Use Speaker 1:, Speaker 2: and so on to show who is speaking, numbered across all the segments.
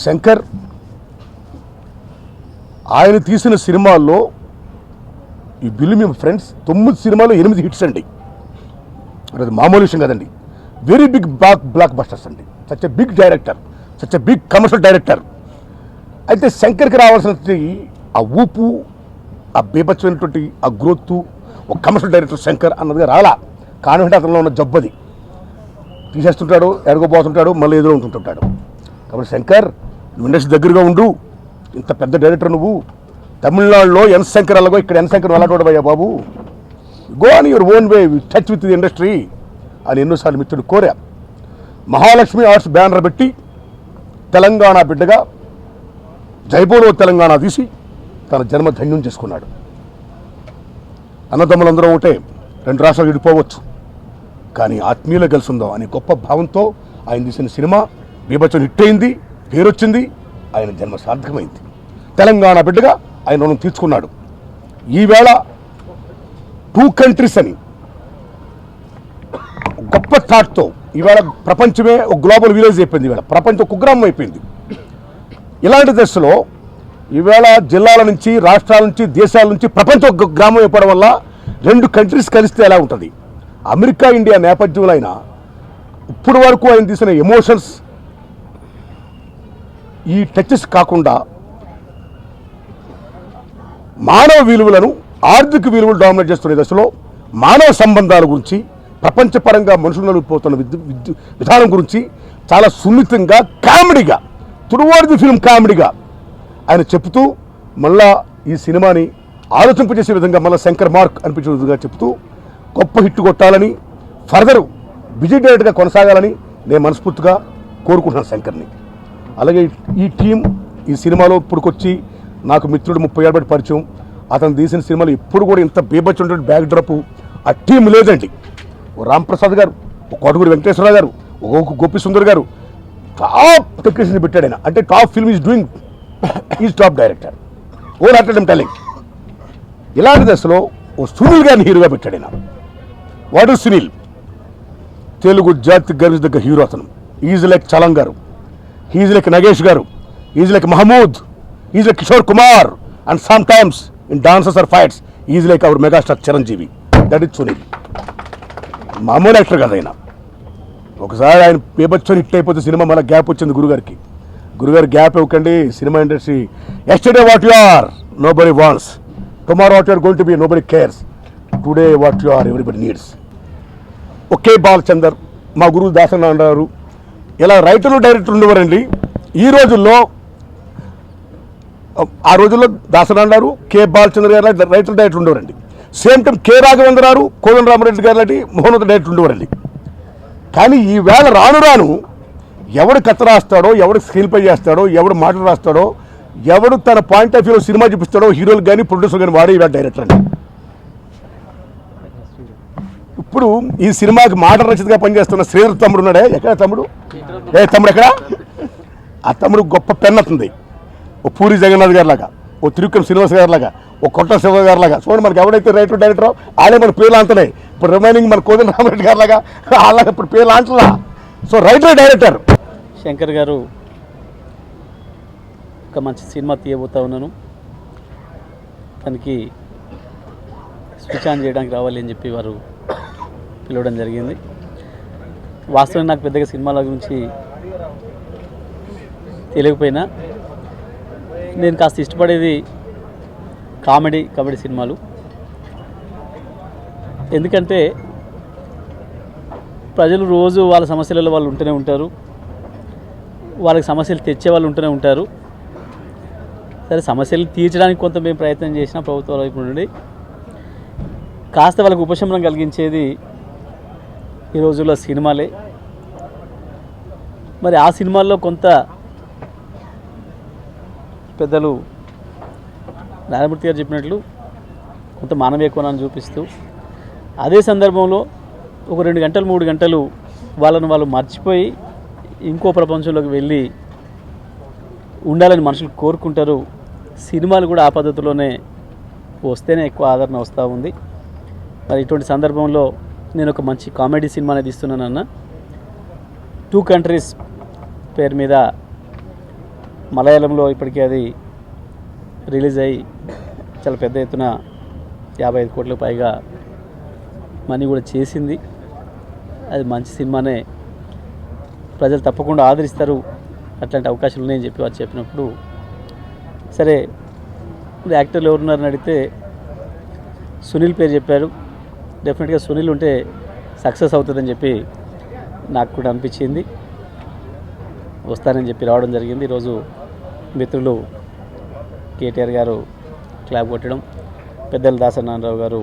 Speaker 1: శంకర్ ఆయన తీసిన సినిమాల్లో ఈ బిల్లు మీ ఫ్రెండ్స్ 9 సినిమాలు 8 హిట్స్ అండి. అది మామూలు విషయం కదండి. వెరీ బిగ్ బ్లాక్ బస్టర్స్ అండి. Such a big director, such a big commercial director. అయితే శంకర్కి రావాల్సినటువంటి ఆ ఊపు, ఆ బీభత్సమైనటువంటి ఆ గ్రోత్ ఒక కమర్షియల్ డైరెక్టర్ శంకర్ అన్నదిగా రాలా. కాన్ఫిడెంట్ అతనిలో ఉన్న జబ్బది. తీసేస్తుంటాడు, ఎడగబోతుంటాడు, మళ్ళీ ఎదురు ఉంటుంటాడు. కాబట్టి శంకర్ నువ్వు ఇండస్ట్రీ దగ్గరగా ఉండు. ఇంత పెద్ద డైరెక్టర్ నువ్వు. తమిళనాడులో ఎన్ శంకర్ అలాగో ఇక్కడ ఎన్ శంకర్ వెళ్ళాడోడయ్యా బాబు. Go on your own way, touch with the industry అని ఎన్నోసార్లు మిత్రుడు కోరా. మహాలక్ష్మి ఆర్ట్స్ బ్యానర్ పెట్టి తెలంగాణ బిడ్డగా జైపూర్లో తెలంగాణ తీసి తన జన్మ ధన్యం చేసుకున్నాడు. అన్నదమ్ములందరూ ఒకటే, 2 రాష్ట్రాలు విడిపోవచ్చు కానీ ఆత్మీయులు కలిసి ఉందాం అనే గొప్ప భావంతో ఆయన తీసిన సినిమా బీభత్సం హిట్ అయింది, పేరు వచ్చింది, ఆయన జన్మ సార్థకమైంది. తెలంగాణ బిడ్డగా ఆయన రుణం తీర్చుకున్నాడు. ఈవేళ 2 కంట్రీస్ అని గొప్ప థాట్తో ఈవేళ ప్రపంచమే ఒక గ్లోబల్ విలేజ్ అయిపోయింది. ఈవేళ ప్రపంచం కుగ్రామం అయిపోయింది. ఇలాంటి దశలో ఈవేళ జిల్లాల నుంచి, రాష్ట్రాల నుంచి, దేశాల నుంచి ప్రపంచ గ్రామం అయిపోవడం వల్ల 2 కంట్రీస్ కలిస్తే ఎలా ఉంటుంది? అమెరికా ఇండియా నేపథ్యంలో అయినా ఇప్పుడు వరకు ఆయన తీసిన ఎమోషన్స్, ఈ టచెస్ కాకుండా మానవ విలువలను, ఆర్థిక విలువలు డామినేట్ చేస్తున్న దశలో మానవ సంబంధాల గురించి, ప్రపంచపరంగా మనుషులు నలిగిపోతున్న విధానం గురించి చాలా సున్నితంగా, కామెడీగా, టువర్డ్ ది ఫిల్మ్ కామెడీగా ఆయన చెప్తూ మళ్ళా ఈ సినిమాని ఆలోచింపజేసే విధంగా మళ్ళీ శంకర్ మార్క్ అనిపించే విధంగా చెప్తూ గొప్ప హిట్ కొట్టాలని, ఫర్దర్ బిజీ డైరెక్టర్గా కొనసాగాలని నేను మనస్ఫూర్తిగా కోరుకుంటున్నాను శంకర్ని. అలాగే ఈ టీం ఈ సినిమాలో ఇప్పుడుకొచ్చి నాకు మిత్రుడు 30 ఏళ్ళ బట్టి పరిచయం. అతను తీసిన సినిమాలు ఇప్పుడు కూడా ఇంత బీభత్సమైన బ్యాక్ డ్రాప్ ఆ టీం లేదండి. ఓ రాంప్రసాద్ గారు, ఒక కోటగురి వెంకటేశ్వరరావు గారు, ఒక గోపి సుందర్ గారు, టాప్ టెక్నీషియన్ పెట్టాడు ఆయన. అంటే top film is doing, is top director, own art and talent. ఇలాంటి దశలో ఓ సునీల్ గారిని హీరోగా పెట్టాడు ఆయన. What is Sunil? తెలుగు జాతికి గర్వించదగ్గ హీరో అతను. ఈజ్ లైక్ చలం గారు, is like Nagesh garu, is like Mahmood, is like Kishore Kumar, and sometimes in dances or fights is like our megastar Chiranjeevi. That is Sunil. మామూలు యాక్టర్ కదా ఆయన. ఒకసారి ఆయన బీభత్సం హిట్ అయిపోతే సినిమా మళ్ళీ గ్యాప్ వచ్చింది గురుగారికి. గురుగారు గ్యాప్ ఇవ్వకండి, cinema industry yesterday what you are nobody wants, tomorrow what you are going to be nobody cares, today what you are everybody needs. Okay Balachander, మా గురువు దాసన్న అన్నారు. ఇలా రైటర్లు డైరెక్టర్ ఉండేవారండి. ఈ రోజుల్లో ఆ రోజుల్లో దాసన్న అన్నారు, కె బాలచంద్ర గారు రైటర్ డైరెక్టర్ ఉండేవారండి. Same time K Raghavendra Rao, Kodanda Rama Reddy గారు లాంటి మహోన్నత డైరెక్టర్ ఉండేవారండి. కానీ ఈవేళ రాను రాను ఎవడు కథ రాస్తాడో, ఎవడు స్క్రీన్ ప్లే చేస్తాడో, ఎవడు మాటలు రాస్తాడో, ఎవడు తన పాయింట్ ఆఫ్ వ్యూలో సినిమా చూపిస్తాడో హీరోలు కానీ ప్రొడ్యూసర్ కానీ వాడే ఇవాళ డైరెక్టర్ అండి. ఇప్పుడు ఈ సినిమాకి మాట రచయితగా పనిచేస్తున్న శ్రీధర్ తమ్ముడు ఉన్నాడే, ఎక్కడ తమ్ముడు? తమ్ముడు ఎక్కడ? ఆ తమ్ముడు గొప్ప పెన్ అవుతుంది. ఓ పూరి జగన్నాథ్ గారి లాగా, ఓ తిరుక్కం శ్రీనివాస్ గారి లాగా, ఓ కొట్ట శివ గారి లాగా. చూడండి మనకి ఎవడైతే రైటర్ డైరెక్టరో వాళ్ళే మన పేర్లు అంతనే. ఇప్పుడు రిమైనింగ్ మన కోదండ రామరెడ్డి గారి లాగా అలాగే ఇప్పుడు పేర్లు అంటలా. సో రైటర్ డైరెక్టర్
Speaker 2: శంకర్ గారు ఒక మంచి సినిమా తీయబోతా ఉన్నాను, తనకి స్విచ్ ఆన్ చేయడానికి రావాలి అని చెప్పి వారు పిలవడం జరిగింది. వాస్తవంగా నాకు పెద్దగా సినిమాల గురించి తెలియకపోయినా నేను కాస్త ఇష్టపడేది కామెడీ సినిమాలు. ఎందుకంటే ప్రజలు రోజు వాళ్ళ సమస్యలలో వాళ్ళు ఉంటూనే ఉంటారు, వాళ్ళకి సమస్యలు తెచ్చే వాళ్ళు ఉంటూనే ఉంటారు. సరే, సమస్యలు తీర్చడానికి కొంత మేము ప్రయత్నం చేసిన ప్రభుత్వాల వైపు నుండి కాస్త వాళ్ళకి ఉపశమనం కలిగించేది ఈ రోజుల్లో సినిమాలే. మరి ఆ సినిమాల్లో కొంత పెద్దలు నారాయణమూర్తి గారు చెప్పినట్లు కొంత మానవీయ కోణాన్ని చూపిస్తూ, అదే సందర్భంలో ఒక 2 గంటలు 3 గంటలు వాళ్ళను వాళ్ళు మర్చిపోయి ఇంకో ప్రపంచంలోకి వెళ్ళి ఉండాలని మనుషులు కోరుకుంటారు. సినిమాలు కూడా ఆ పద్ధతిలోనే వస్తేనే ఎక్కువ ఆదరణ వస్తూ ఉంది. మరి ఇటువంటి సందర్భంలో నేను ఒక మంచి కామెడీ సినిమానే తీస్తున్నానన్న. 2 కంట్రీస్ పేరు మీద మలయాళంలో ఇప్పటికీ అది రిలీజ్ అయ్యి చాలా పెద్ద ఎత్తున 55 కోట్లకు పైగా మనీ కూడా చేసింది. అది మంచి సినిమానే, ప్రజలు తప్పకుండా ఆదరిస్తారు, అట్లాంటి అవకాశాలు ఉన్నాయని చెప్పి వారు చెప్పినప్పుడు సరే యాక్టర్లు ఎవరున్నారని అడిగితే సునీల్ పేరు చెప్పారు. డెఫినెట్గా సునీల్ ఉంటే సక్సెస్ అవుతుందని చెప్పి నాకు కూడా అనిపించింది. వస్తానని చెప్పి రావడం జరిగింది. ఈరోజు మిత్రులు కేటీఆర్ గారు క్లాప్ కొట్టడం, పెద్దల దాసనారాయణరావు గారు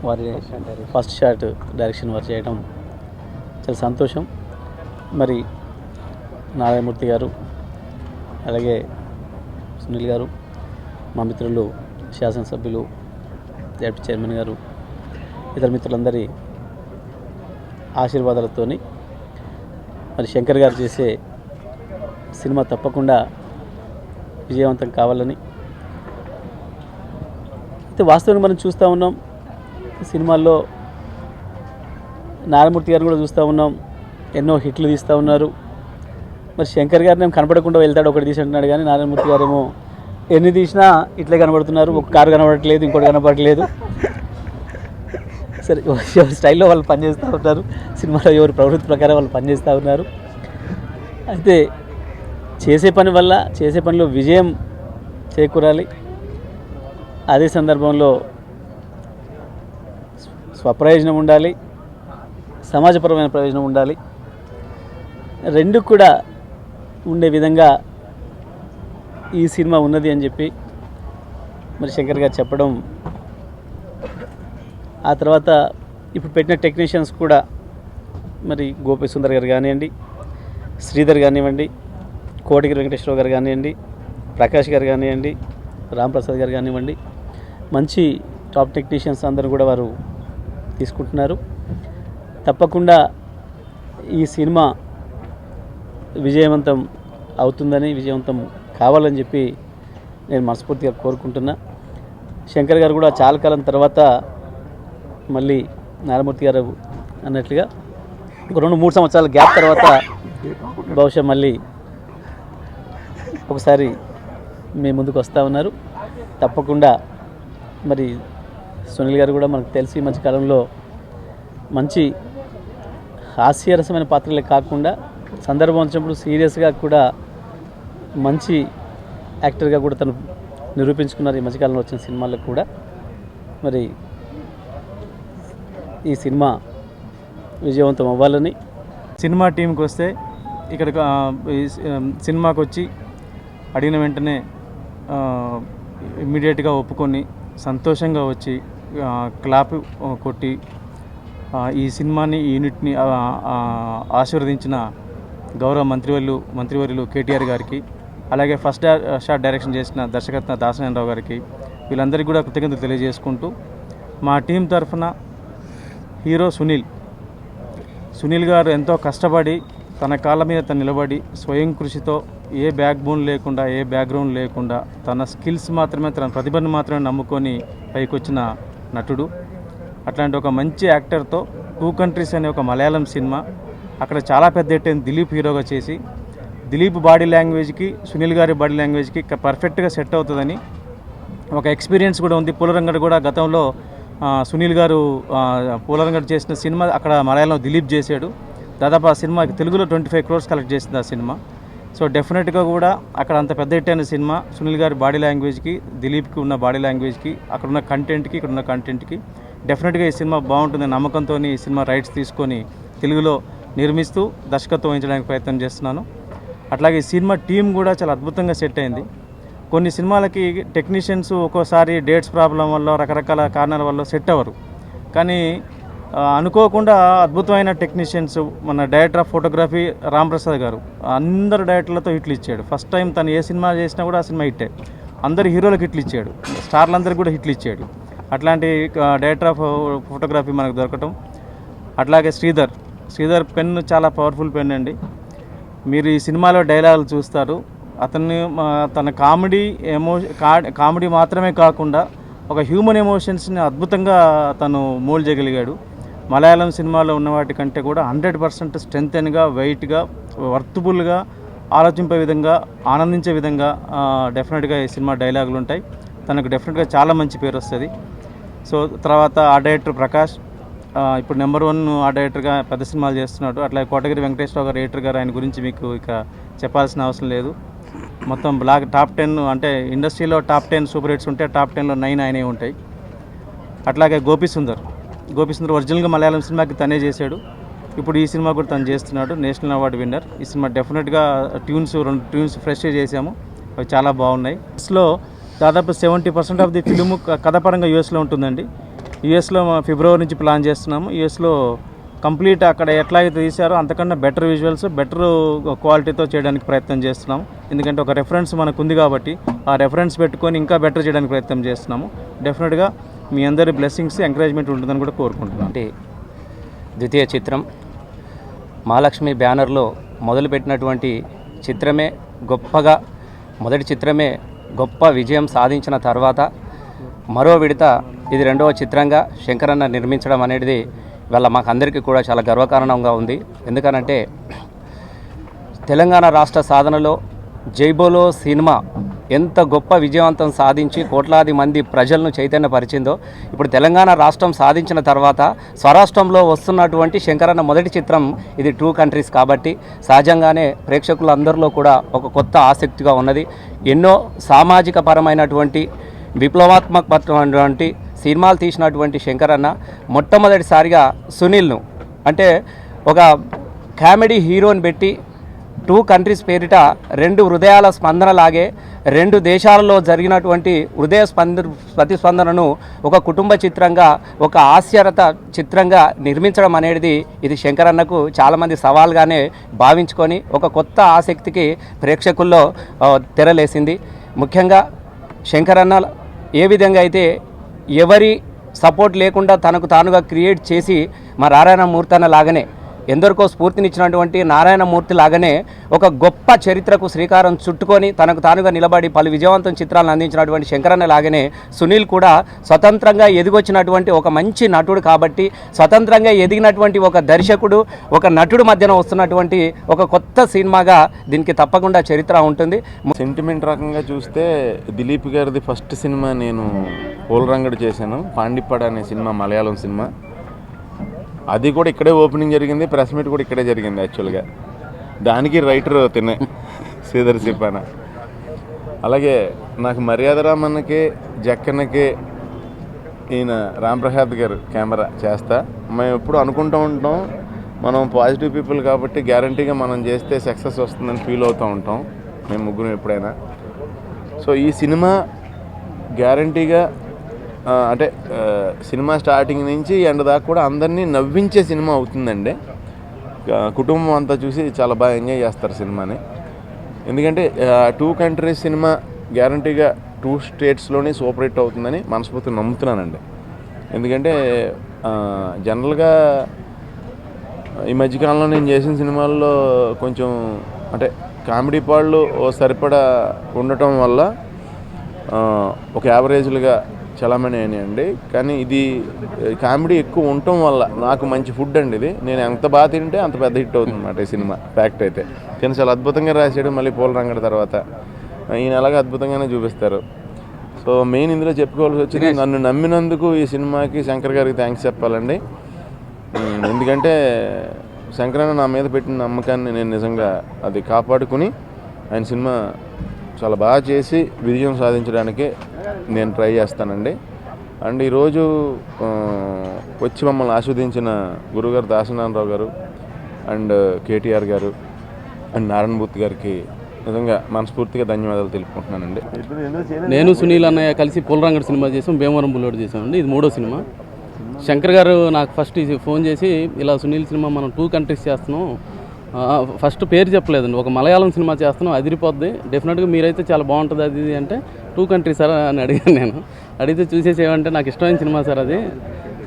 Speaker 2: వారి ఫస్ట్ షాట్ డైరెక్షన్ వారు చేయడం చాలా సంతోషం. మరి నారాయణమూర్తి గారు, అలాగే సునీల్ గారు, మా మిత్రులు శాసనసభ్యులు, జడ్పీ చైర్మన్ గారు, ఇతర మిత్రులందరి ఆశీర్వాదాలతోని మరి శంకర్ గారు చేసే సినిమా తప్పకుండా విజయవంతం కావాలని అయితే వాస్తవంగా మనం చూస్తూ ఉన్నాం. సినిమాల్లో నారాయణమూర్తి గారిని కూడా చూస్తూ ఉన్నాం, ఎన్నో హిట్లు తీస్తూ ఉన్నారు. మరి శంకర్ గారిని కనపడకుండా వెళ్తాడు, ఒకటి తీసి అంటున్నాడు, కానీ నారాయణమూర్తి గారేమో ఎన్ని తీసినా ఇట్లే కనబడుతున్నారు. ఒక కారు కనబడట్లేదు, ఇంకోటి కనబడట్లేదు. సరే, ఎవరి స్టైల్లో వాళ్ళు పనిచేస్తూ ఉంటారు, సినిమాలో ఎవరి ప్రవృత్తి ప్రకారం వాళ్ళు పనిచేస్తూ ఉన్నారు. అయితే చేసే పని వల్ల చేసే పనిలో విజయం చేకూరాలి. అదే సందర్భంలో స్వప్రయోజనం ఉండాలి, సమాజపరమైన ప్రయోజనం ఉండాలి. రెండు కూడా ఉండే విధంగా ఈ సినిమా ఉన్నది అని చెప్పి మరి శంకర్ గారు చెప్పడం, ఆ తర్వాత ఇప్పుడు పెట్టిన టెక్నీషియన్స్ కూడా మరి గోపి సుందర్ గారు కానివ్వండి, శ్రీధర్ కానివ్వండి, కోటిగిరి వెంకటేశ్వరరావు గారు కానివ్వండి, ప్రకాష్ గారు కానివ్వండి, రాంప్రసాద్ గారు కానివ్వండి, మంచి టాప్ టెక్నీషియన్స్ అందరూ కూడా వారు తీసుకుంటున్నారు. తప్పకుండా ఈ సినిమా విజయవంతం అవుతుందని, విజయవంతం కావాలని చెప్పి నేను మనస్ఫూర్తిగా కోరుకుంటున్నా. శంకర్ గారు కూడా చాలా కాలం తర్వాత మళ్ళీ నారాయణమూర్తి గారు అన్నట్లుగా ఒక 2-3 సంవత్సరాల గ్యాప్ తర్వాత బహుశా మళ్ళీ ఒకసారి మీ ముందుకు వస్తూ ఉన్నారు. తప్పకుండా మరి సునీల్ గారు కూడా మనకు తెలిసి ఈ మధ్యకాలంలో మంచి హాస్యరసమైన పాత్రలే కాకుండా సందర్భం వచ్చినప్పుడు సీరియస్గా కూడా మంచి యాక్టర్గా కూడా తను నిరూపించుకున్నారు. ఈ మధ్యకాలంలో వచ్చిన సినిమాలకు కూడా మరి ఈ సినిమా విజయవంతం అవ్వాలని.
Speaker 3: సినిమా టీంకి వస్తే ఇక్కడ సినిమాకి వచ్చి అడిగిన వెంటనే ఇమ్మీడియట్గా ఒప్పుకొని సంతోషంగా వచ్చి క్లాప్ కొట్టి ఈ సినిమాని, ఈ యూనిట్ని ఆశీర్వదించిన గౌరవ మంత్రివర్యులు కేటీఆర్ గారికి, అలాగే ఫస్ట్ షాట్ డైరెక్షన్ చేసిన దర్శకత్వ దాసనారాయణరావు గారికి, వీళ్ళందరికీ కూడా కృతజ్ఞతలు తెలియజేసుకుంటూ మా టీం తరఫున హీరో సునీల్ గారు ఎంతో కష్టపడి తన కాళ్ళ మీద తను నిలబడి స్వయం కృషితో ఏ బ్యాక్ బోన్ లేకుండా, ఏ బ్యాక్గ్రౌండ్ లేకుండా తన స్కిల్స్ మాత్రమే, తన ప్రతిభను మాత్రమే నమ్ముకొని పైకొచ్చిన నటుడు. అట్లాంటి ఒక మంచి యాక్టర్తో 2 కంట్రీస్ అనే ఒక మలయాళం సినిమా అక్కడ చాలా పెద్ద ఎట్టైన దిలీప్ హీరోగా చేసి, దిలీప్ బాడీ లాంగ్వేజ్కి సునీల్ గారి బాడీ లాంగ్వేజ్కి పర్ఫెక్ట్గా సెట్ అవుతుందని ఒక ఎక్స్పీరియన్స్ కూడా ఉంది. పూలరంగడ్ కూడా గతంలో సునీల్ గారు పూలరంగడ్ చేసిన సినిమా అక్కడ మలయాళంలో దిలీప్ చేశాడు. దాదాపు ఆ సినిమాకి తెలుగులో 25 crores కలెక్ట్ చేసింది ఆ సినిమా. సో డెఫినెట్గా కూడా అక్కడ అంత పెద్ద హిట్ అయిన సినిమా సునీల్ గారి బాడీ లాంగ్వేజ్కి, దిలీప్కి ఉన్న బాడీ లాంగ్వేజ్కి, అక్కడ ఉన్న కంటెంట్కి, ఇక్కడ ఉన్న కంటెంట్కి డెఫినెట్గా ఈ సినిమా బాగుంటుంది నమ్మకంతో ఈ సినిమా రైట్స్ తీసుకొని తెలుగులో నిర్మిస్తూ దర్శకత్వం వహించడానికి ప్రయత్నం చేస్తున్నాను. అట్లాగే ఈ సినిమా టీం కూడా చాలా అద్భుతంగా సెట్ అయింది. కొన్ని సినిమాలకి టెక్నీషియన్స్ ఒక్కోసారి డేట్స్ ప్రాబ్లం వల్ల, రకరకాల కారణాల వల్ల సెట్ అవ్వరు. కానీ అనుకోకుండా అద్భుతమైన టెక్నీషియన్స్, మన డైరెక్టర్ ఆఫ్ ఫోటోగ్రఫీ రాంప్రసాద్ గారు అందరు డైరెక్టర్లతో హిట్లు ఇచ్చాడు. ఫస్ట్ టైం తను ఏ సినిమా చేసినా కూడా ఆ సినిమా హిట్టే. అందరు హీరోలకు హిట్లు ఇచ్చాడు, స్టార్లందరికీ కూడా హిట్లు ఇచ్చాడు. అట్లాంటి డైరెక్టర్ ఆఫ్ ఫోటోగ్రఫీ మనకు దొరకటం. అట్లాగే శ్రీధర్ పెన్ చాలా పవర్ఫుల్ పెన్ అండి. మీరు ఈ సినిమాలో డైలాగులు చూస్తారు. తన కామెడీ మాత్రమే కాకుండా ఒక హ్యూమన్ ఎమోషన్స్ని అద్భుతంగా తను మోల్డ్ చేయగలిగాడు. మలయాళం సినిమాలో ఉన్న వాటి కంటే కూడా 100% స్ట్రెంగ్తెన్గా, వెయిట్గా, వర్తబుల్గా ఆలోచింపే విధంగా, ఆనందించే విధంగా డెఫినెట్గా ఈ సినిమా డైలాగులు ఉంటాయి. తనకు డెఫినెట్గా చాలా మంచి పేరు వస్తుంది. సో తర్వాత ఆ డైరెక్టర్ ప్రకాష్ ఇప్పుడు నెంబర్ 1 ఆ డైరెక్టర్గా పెద్ద సినిమాలు చేస్తున్నాడు. అట్లాగే కోటగిరి వెంకటేశ్వరరావు గారు ఎడిటర్ గారు, ఆయన గురించి మీకు ఇక చెప్పాల్సిన అవసరం లేదు. మొత్తం టాప్ 10 అంటే ఇండస్ట్రీలో టాప్ 10 సూపర్ హిట్స్ ఉంటే టాప్ 10లో 9 ఆయనే ఉంటాయి. అట్లాగే గోపీసుందర్ ఒరిజినల్గా మలయాళం సినిమాకి తనే చేశాడు. ఇప్పుడు ఈ సినిమా కూడా తను చేస్తున్నాడు, నేషనల్ అవార్డు విన్నర్. ఈ సినిమా డెఫినెట్గా 2 ట్యూన్స్ ఫ్రెష్గా చేసాము, అవి చాలా బాగున్నాయి. యూఎస్లో దాదాపు 70% ఆఫ్ ది ఫిలిం కథపరంగా యూఎస్లో ఉంటుందండి. యూఎస్లో ఫిబ్రవరి నుంచి ప్లాన్ చేస్తున్నాము. యూఎస్లో కంప్లీట్ అక్కడ ఎట్లాగైతే తీశారో అంతకన్నా బెటర్ విజువల్స్, బెటర్ క్వాలిటీతో చేయడానికి ప్రయత్నం చేస్తున్నాము. ఎందుకంటే ఒక రెఫరెన్స్ మనకు ఉంది కాబట్టి ఆ రెఫరెన్స్ పెట్టుకొని ఇంకా బెటర్ చేయడానికి ప్రయత్నం చేస్తున్నాము. డెఫినెట్గా మీ అందరి బ్లెస్సింగ్స్, ఎంకరేజ్మెంట్ ఉంటుందని కూడా కోరుకుంటున్నాను.
Speaker 4: అంటే ద్వితీయ చిత్రం మహాలక్ష్మి బ్యానర్లో మొదలుపెట్టినటువంటి చిత్రమే గొప్పగా, మొదటి చిత్రమే గొప్ప విజయం సాధించిన తర్వాత మరో విడత ఇది 2వ చిత్రంగా శంకరన్న నిర్మించడం అనేది ఇవాళ మాకందరికీ కూడా చాలా గర్వకారణంగా ఉంది. ఎందుకనంటే తెలంగాణ రాష్ట్ర సాధనలో జైబోలో సినిమా ఎంత గొప్ప విజయవంతం సాధించి కోట్లాది మంది ప్రజలను చైతన్యపరిచిందో, ఇప్పుడు తెలంగాణ రాష్ట్రం సాధించిన తర్వాత స్వరాష్ట్రంలో వస్తున్నటువంటి శంకరన్న మొదటి చిత్రం ఇది 2 కంట్రీస్ కాబట్టి సహజంగానే ప్రేక్షకులందరిలో కూడా ఒక కొత్త ఆసక్తిగా ఉన్నది. ఎన్నో సామాజిక పరమైనటువంటి విప్లవాత్మకమైనటువంటి సినిమాలు తీసినటువంటి శంకరన్న మొట్టమొదటిసారిగా సునీల్ను అంటే ఒక కామెడీ హీరోని పెట్టి 2 కంట్రీస్ పేరిట 2 హృదయాల స్పందనలాగే 2 దేశాలలో జరిగినటువంటి ప్రతిస్పందనను ఒక కుటుంబ చిత్రంగా, ఒక హాస్యరత చిత్రంగా నిర్మించడం అనేది ఇది శంకరన్నకు చాలామంది సవాల్గానే భావించుకొని ఒక కొత్త ఆసక్తికి ప్రేక్షకుల్లో తెరలేసింది. ముఖ్యంగా శంకరన్న ఏ విధంగా అయితే ఎవరి సపోర్ట్ లేకుండా తనకు తానుగా క్రియేట్ చేసి మా నారాయణమూర్తి అన్న లాగానే, ఎందరికో స్ఫూర్తినిచ్చినటువంటి నారాయణమూర్తి లాగానే ఒక గొప్ప చరిత్రకు శ్రీకారం చుట్టుకొని తనకు తానుగా నిలబడి పలు విజయవంతం చిత్రాలను అందించినటువంటి శంకరన్న లాగానే సునీల్ కూడా స్వతంత్రంగా ఎదిగొచ్చినటువంటి ఒక మంచి నటుడు కాబట్టి, స్వతంత్రంగా ఎదిగినటువంటి ఒక దర్శకుడు, ఒక నటుడు మధ్యన వస్తున్నటువంటి ఒక కొత్త సినిమాగా దీనికి తప్పకుండా చరిత్ర ఉంటుంది.
Speaker 5: సెంటిమెంట్ రకంగా చూస్తే దిలీప్ గారిది ఫస్ట్ సినిమా నేను పోలరంగడు చేశాను, పాండిప్పడ అనే సినిమా, మలయాళం సినిమా. అది కూడా ఇక్కడే ఓపెనింగ్ జరిగింది, ప్రెస్ మీట్ కూడా ఇక్కడే జరిగింది. యాక్చువల్గా దానికి రైటర్ తినే శ్రీధర్ సిప్పాన. అలాగే నాకు మర్యాదరామన్నకి, జక్కన్నకి ఈయన రాంప్రసాద్ గారు కెమెరా చేస్తా. మేము ఎప్పుడు అనుకుంటూ ఉంటాం, మనం పాజిటివ్ పీపుల్ కాబట్టి గ్యారంటీగా మనం చేస్తే సక్సెస్ వస్తుందని ఫీల్ అవుతూ ఉంటాం మేము ముగ్గురు ఎప్పుడైనా. సో ఈ సినిమా గ్యారంటీగా అంటే సినిమా స్టార్టింగ్ నుంచి ఎండ్ దాకా కూడా అందరినీ నవ్వించే సినిమా అవుతుందండి. కుటుంబం అంతా చూసి చాలా బాగా ఎంజాయ్ చేస్తారు సినిమాని. ఎందుకంటే 2 కంట్రీస్ సినిమా గ్యారంటీగా 2 స్టేట్స్లోనే సూపర్ హిట్ అవుతుందని మనస్ఫూర్తిగా నమ్ముతున్నానండి. ఎందుకంటే జనరల్గా ఈ మధ్యకాలంలో నేను చేసిన సినిమాల్లో కొంచెం అంటే కామెడీ పాళ్ళు సరిపడా ఉండటం వల్ల ఒక యావరేజ్లుగా చలామణి అయినాయండి. కానీ ఇది కామెడీ ఎక్కువ ఉండటం వల్ల నాకు మంచి ఫుడ్ అండి ఇది. నేను ఎంత బాగా తింటే అంత పెద్ద హిట్ అవుతుంది అన్నమాట ఈ సినిమా. ఫ్యాక్ట్ అయితే కానీ చాలా అద్భుతంగా రాశాడు. మళ్ళీ పోలరంగడి తర్వాత ఈయన అలాగే అద్భుతంగానే చూపిస్తారు. సో మెయిన్ ఇందులో చెప్పుకోవాల్సి వచ్చింది, నన్ను నమ్మినందుకు ఈ సినిమాకి శంకర్ గారికి థ్యాంక్స్ చెప్పాలండి. ఎందుకంటే శంకరన్న నా మీద పెట్టిన నమ్మకాన్ని నేను నిజంగా అది కాపాడుకుని ఆయన సినిమా చాలా బాగా చేసి విజయం సాధించడానికి నేను ట్రై చేస్తానండి. అండ్ ఈరోజు వచ్చి మమ్మల్ని ఆస్వాదించిన గురుగారు దాసనారాయణరావు గారు అండ్ కేటీఆర్ గారు అండ్ నారాయణమూర్తి గారికి నిజంగా మనస్ఫూర్తిగా ధన్యవాదాలు తెలుపుకుంటున్నానండి.
Speaker 6: నేను సునీల్ అన్నయ్య కలిసి పోలరంగడ్ సినిమా చేసాం, భీమవరం బుల్లోడ్ చేసామండి. ఇది 3వ సినిమా. శంకర్ గారు నాకు ఫస్ట్ ఫోన్ చేసి ఇలా సునీల్ సినిమా మనం 2 కంట్రీస్ చేస్తున్నాం, ఫస్ట్ పేరు చెప్పలేదండి, ఒక మలయాళం సినిమా చేస్తున్నాం, అదిరిపోద్ది, డెఫినెట్గా మీరైతే చాలా బాగుంటుంది అది ఇది అంటే 2 కంట్రీస్ సార్ అని అడిగాను. నేను అడిగితే చూసేసేమంటే నాకు ఇష్టమైన సినిమా సార్, అది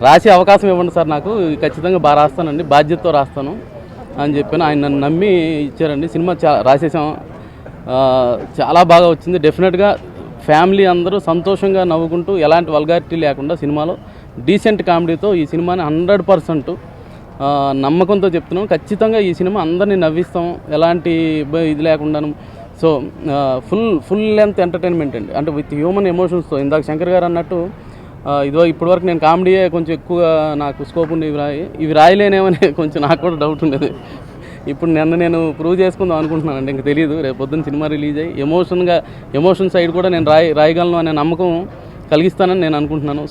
Speaker 6: రాసే అవకాశం ఇవ్వండి సార్, నాకు ఖచ్చితంగా బాగా రాస్తానండి, బాధ్యతతో రాస్తాను అని చెప్పాను. ఆయన నన్ను నమ్మి ఇచ్చారండి. సినిమా రాసేసాం, చాలా బాగా వచ్చింది. డెఫినెట్గా ఫ్యామిలీ అందరూ సంతోషంగా నవ్వుకుంటూ ఎలాంటి వల్గారిటీ లేకుండా సినిమాలో డీసెంట్ కామెడీతో ఈ సినిమాని 100% నమ్మకంతో చెప్తున్నాం. ఖచ్చితంగా ఈ సినిమా అందరినీ నవ్విస్తాం, ఎలాంటి ఇది లేకుండాను. సో ఫుల్ లెంత్ ఎంటర్టైన్మెంట్ అండి, అంటే విత్ హ్యూమన్ ఎమోషన్స్తో. ఇందాక శంకర్ గారు అన్నట్టు ఇప్పటివరకు నేను కామెడీయే కొంచెం ఎక్కువగా నాకు స్కోప్ ఉంది, ఇవి రాయలేనేమని కొంచెం నాకు కూడా డౌట్ ఉండేది. ఇప్పుడు నేను ప్రూవ్ చేసుకుందాం అనుకుంటున్నాను అండి, ఇంకా తెలియదు. రేపు పొద్దున్న సినిమా రిలీజ్ అయ్యి ఎమోషన్ సైడ్ కూడా నేను రాయగలను అనే నమ్మకం కలిగిస్తానని నేను అనుకుంటున్నాను.